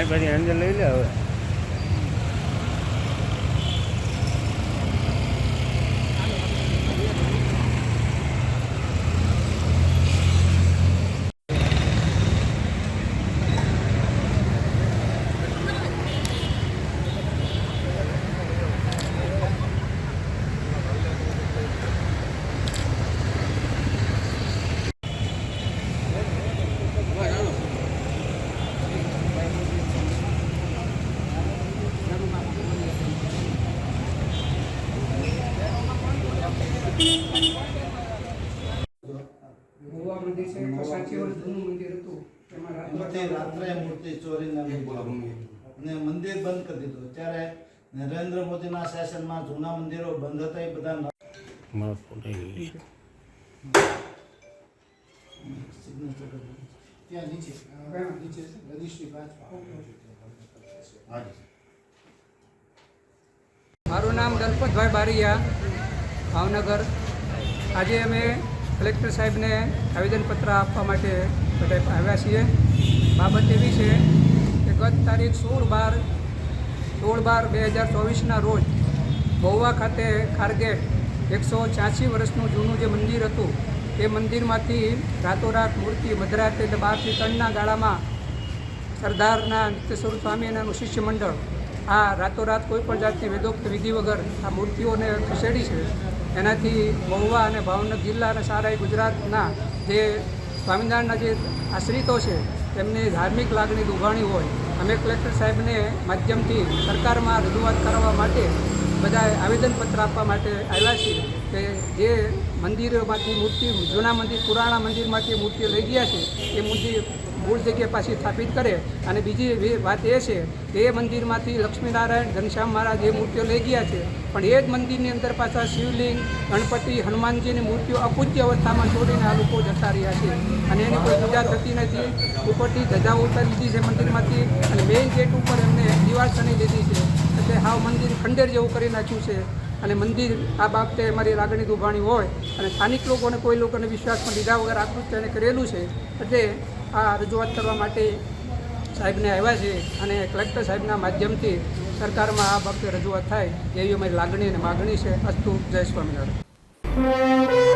બધી અંદર લઈ લે હવે. રાત્રે મૂર્તિ ચોરીને અને મંદિર બંધ કરી દીધું. ત્યારે નરેન્દ્ર મોદીના શાસનમાં જૂના મંદિરો બંધ હતા. એ બધા ત્યાં નીચે રજિસ્ટ્રી મારું નામ દલપતભાઈ બારિયા, ભાવનગર. આજે અમે કલેક્ટર સાહેબને આવેદનપત્ર આપવા માટે બધા આવ્યા છીએ. બાબત એવી છે કે ગત તારીખ 16/12/2024ના રોજ મહુવા ખાતે ખારગેટ 186 વર્ષનું જૂનું જે મંદિર હતું એ મંદિરમાંથી રાતોરાત મૂર્તિ મધરાતે એટલે 12 થી 3ના ગાળામાં સરદારના નિત્યસ્વરૂપ સ્વામિનારાયણનું શિષ્ય મંડળ આ રાતોરાત કોઈપણ જાતની વેદોક્ત વિધિ વગર આ મૂર્તિઓને ખસેડી છે. એનાથી મહુવા અને ભાવનગર જિલ્લા અને સારા ગુજરાતના જે સ્વામિનારાયણના જે આશ્રિતો છે તેમની ધાર્મિક લાગણી દુભાણી હોય. અમે કલેક્ટર સાહેબને માધ્યમથી સરકારમાં રજૂઆત કરવા માટે બધા આવેદનપત્ર આપવા માટે આવ્યા છીએ કે જે મંદિરોમાંથી મૂર્તિ જૂના મંદિર પુરાણા મંદિરમાંથી મૂર્તિઓ લઈ ગયા છે એ મૂળ જગ્યાએ પાછી સ્થાપિત કરે. અને બીજી વાત એ છે કે એ મંદિરમાંથી લક્ષ્મીનારાયણ ઘનશ્યામ મહારાજ એ મૂર્તિઓ લઈ ગયા છે, પણ એ જ મંદિરની અંદર પાછા શિવલિંગ, ગણપતિ, હનુમાનજીની મૂર્તિઓ અપૂજ્ય અવસ્થામાં છોડીને આ લોકો જતા રહ્યા છે અને એની કોઈ પૂજા થતી નથી. ઉપરથી ધજાઓ ઉતારી લીધી છે મંદિરમાંથી અને મેઇન ગેટ ઉપર એમને દિવાલ સની લીધી છે. એટલે હાવ મંદિર ખંડેર જેવું કરી નાખ્યું છે. અને મંદિર આ બાબતે અમારી લાગણી દુભાણી હોય અને સ્થાનિક લોકોને કોઈ લોકોને વિશ્વાસમાં લીધા વગર આ કૃત્ય એને કરેલું છે. એટલે આ રજૂઆત કરવા માટે સાહેબને આવ્યા છે અને કલેક્ટર સાહેબના માધ્યમથી સરકારમાં આ બાબતે રજૂઆત થાય એવી અમારી લાગણી અને માગણી છે. અસ્તુ. જય સ્વામિનારાયણ.